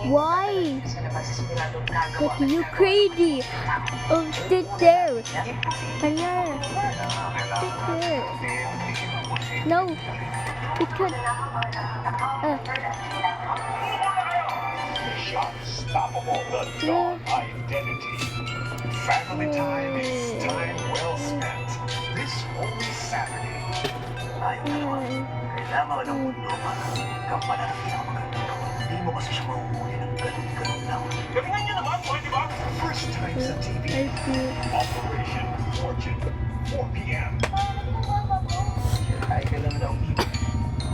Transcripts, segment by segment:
Why? That you crazy? Oh, sit there. Anna, sit there. No, because Unstoppable, the dog identity. Family time is time well spent. This holy Saturday. Kailangan ka ng mundo para kampanan ang maganda. Hindi mo kasi siya mahuhuli ng ganun-ganun lang. Galingan niyo naman, pwede ba? First time sa TV. Operation Fortune. 4 p.m. Ay ka lang daw.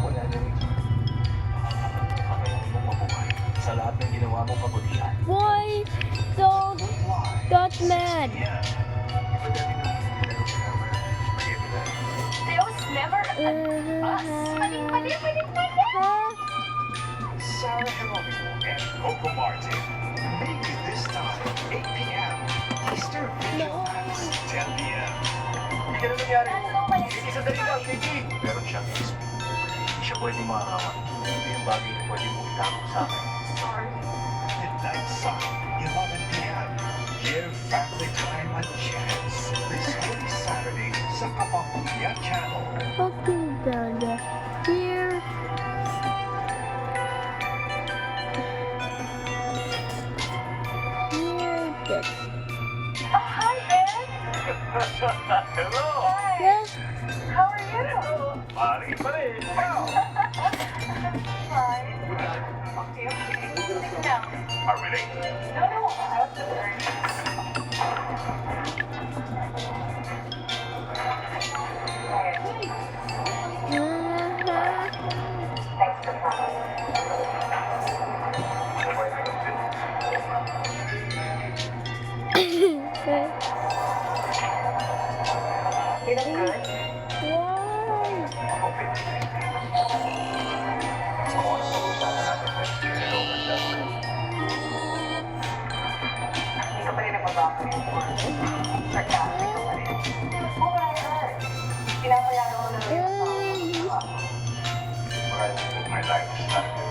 Wala na rin. Kakayanin mong mabuhay sa lahat ng ginawa mong kabutihan. why don't got mad? They was never us. Sarah Geronimo and Coco Martin. Maybe this time, 8 p.m. Eastern Visual Apps, 10 p.m. Hindi ka na nangyari. Hindi sa dali lang, Kiki. Meron siyang isip. Hindi siya pwedeng makakawan. Ito yung bagay na pwede mong itako sa akin. Sorry. Midnight Sun, 11 p.m. Give family time a chance. This Holy Saturday sa Kapamilya Channel. Fucking Dada. Here. Here, this. Hi, Ed. Hello! Yes. How are you? Pari pa rin. Ikaw? Fine. Okay, okay. Sit down. Are we late? No, no, I was just worried. Thanks for coming. You look good. Why? Hindi ka pa rin nagbabago yung sarcastic ka pa rin. Oh, what I heard. Pinapayagan mo na rin yung My life started.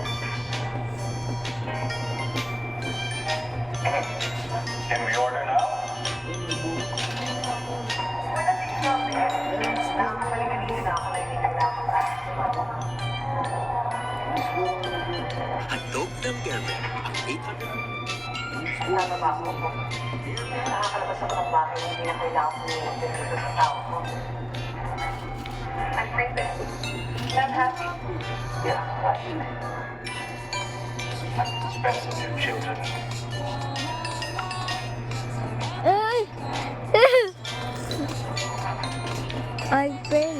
Can we order now? Handog ng Gerber, ang 800. Tama ba ako? Nakakalabas ako ng bahay na hindi na kailangan ko yung dito sa tao ko. I'm pregnant. I'm happy. Yeah, right. I'm dispensing your children. Ay! I've been.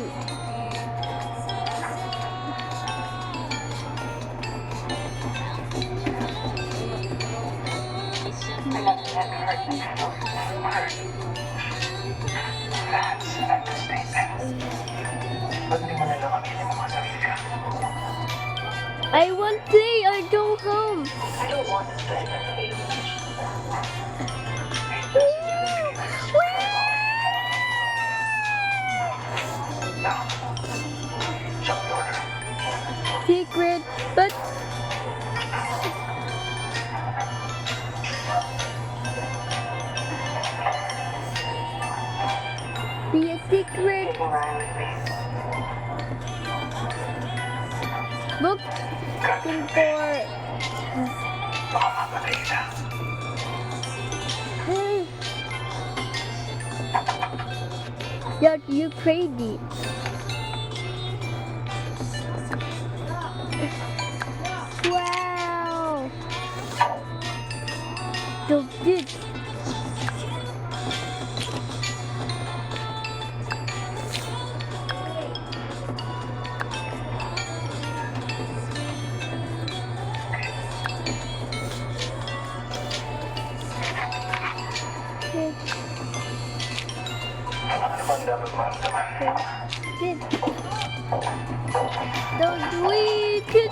I love you that hurt me. That's a statement. Ba't di mo nalang aminin mo sa sarili ka? I want play. I go home. I don't want to stay in hate. Now, shut the order. Secret, but be a secret. Take a ride with me. Looking for. Baka mapatay na. Yeah, you crazy. Wow. So good. Good. Ano bang dapat maramdaman? Good. Don't we to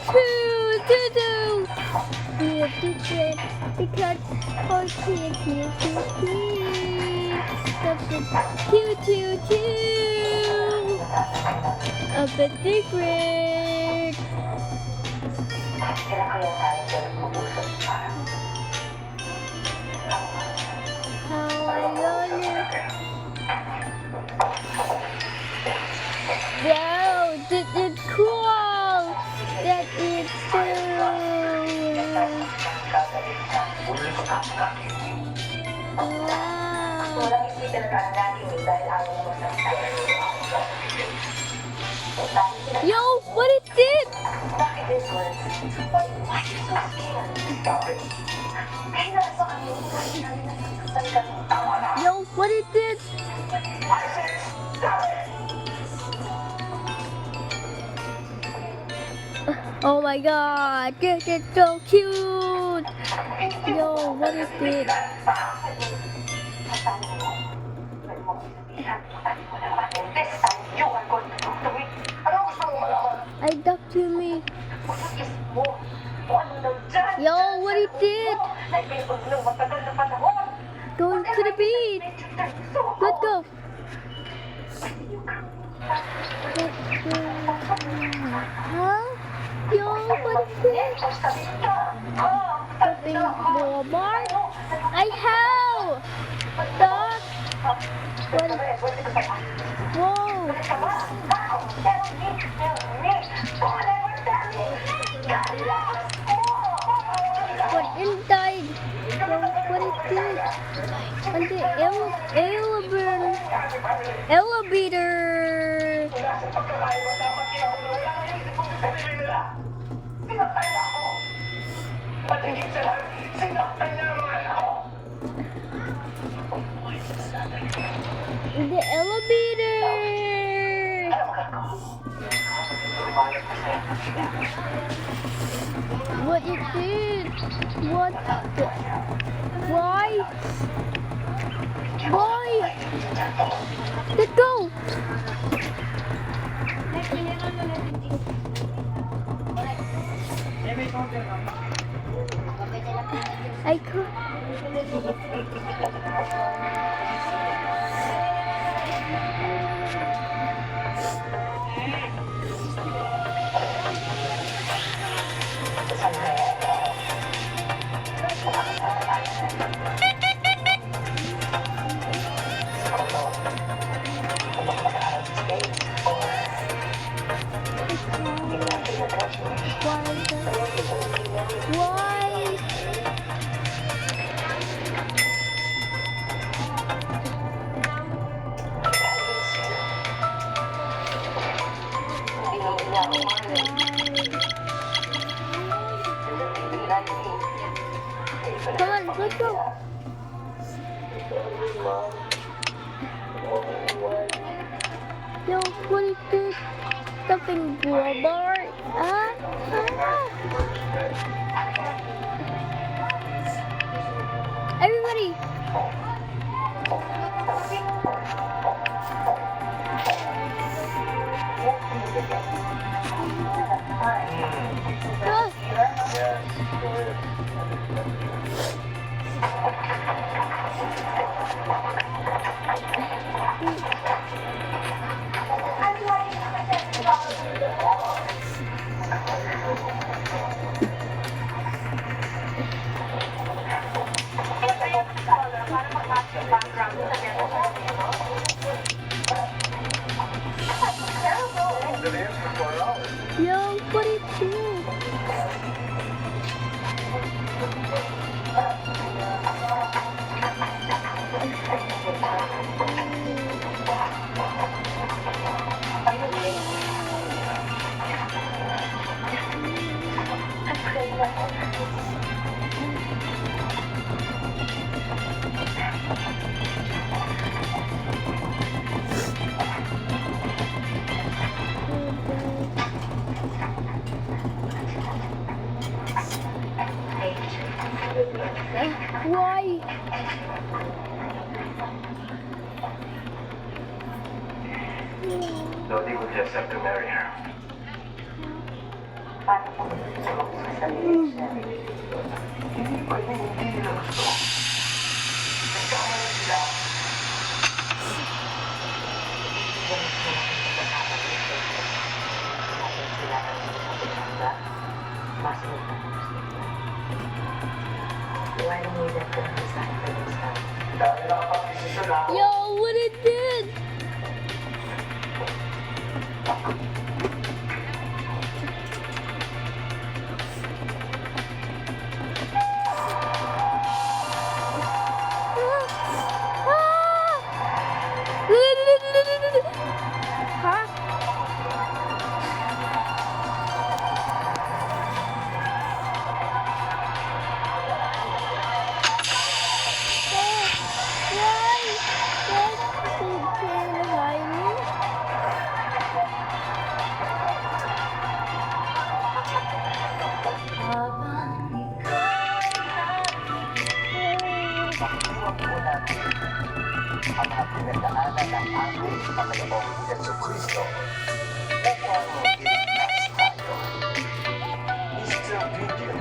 be a secret because oh cute of the secret. Kailan kaya tayo mag-usap para akin. Wow, that is cool. That is so. Wow. Walang isipin ka na natin dahil ayaw mo sa Yo, what is it? Bakit this one? Why you so scared? Bakit? Ay, nasa kami. Saan ka? Tama na! Yo, what is it? I said, stop it! Oh my god, this is so cute. Yo, what is it? This time, you are going to talk to me. Ano gusto mong malaman? I talk to me. Is mo. Kung ano daw dyan. Yo, what is it? Nagpipag ng matagal na panahon. Going to the beach. Let's go. Huh? Yo, what is it? Something Walmart? I have. Dog. What is Whoa. What inside? Yo, what is this? On the elevator. The elevator. What is this? What? Why? Why? Let's go. I could. Why? Come on, let's go. Yo, what is this? Something Walmart? Everybody. Ah. Yo, what is this? Why? Lodi would just have to marry her. Hindi nila gusto. Nagkamali sila. Why don't we let them decide for themselves? Dahil nakapag-desisyon na ako. Yo, what it did? Huh? Iwan po natin ang mga pinagdaanan ng ating Panginoong Yesu Cristo upang iligtas tayo. Mr. Video,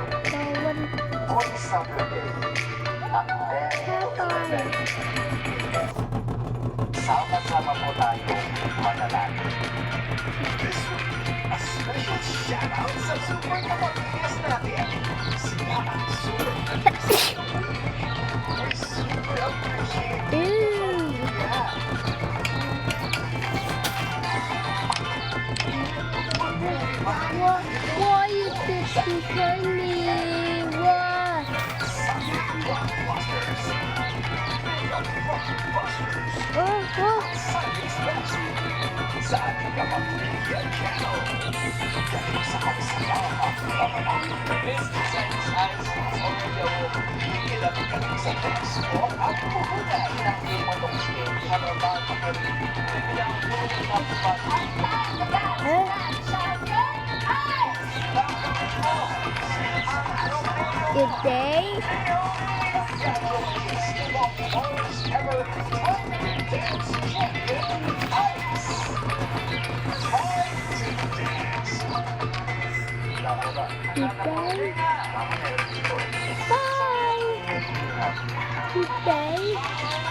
on Saturday, at 10 to 11, sama-sama po tayo manalangin. This week, a special shout-out sa super kapatigas natin. Sila ang super kapatigas ng week. We super appreciate Ew. Why is this so funny? Why? Oh. sa ating kapamilya channel. Galing sa karisamahan ng Miss Designs Eyes already ilang galing sa textbook at pupunay ng imanong skin habang makakapagin. Bilang puro Good day. Good day. Bye. Good day.